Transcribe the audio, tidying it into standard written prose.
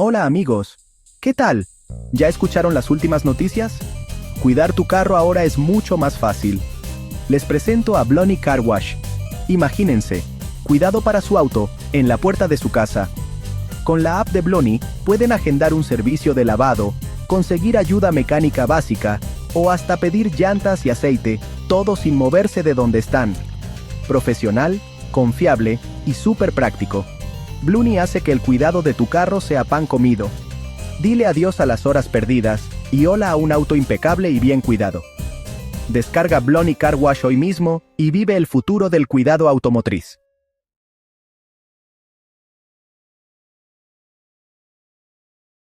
Hola amigos, ¿qué tal? ¿Ya escucharon las últimas noticias? Cuidar tu carro ahora es mucho más fácil. Les presento a Blony Car Wash. Imagínense, cuidado para su auto, en la puerta de su casa. Con la app de Blony, pueden agendar un servicio de lavado, conseguir ayuda mecánica básica, o hasta pedir llantas y aceite, todo sin moverse de donde están. Profesional, confiable y súper práctico. Blony hace que el cuidado de tu carro sea pan comido. Dile adiós a las horas perdidas y hola a un auto impecable y bien cuidado. Descarga Blony Car Wash hoy mismo y vive el futuro del cuidado automotriz.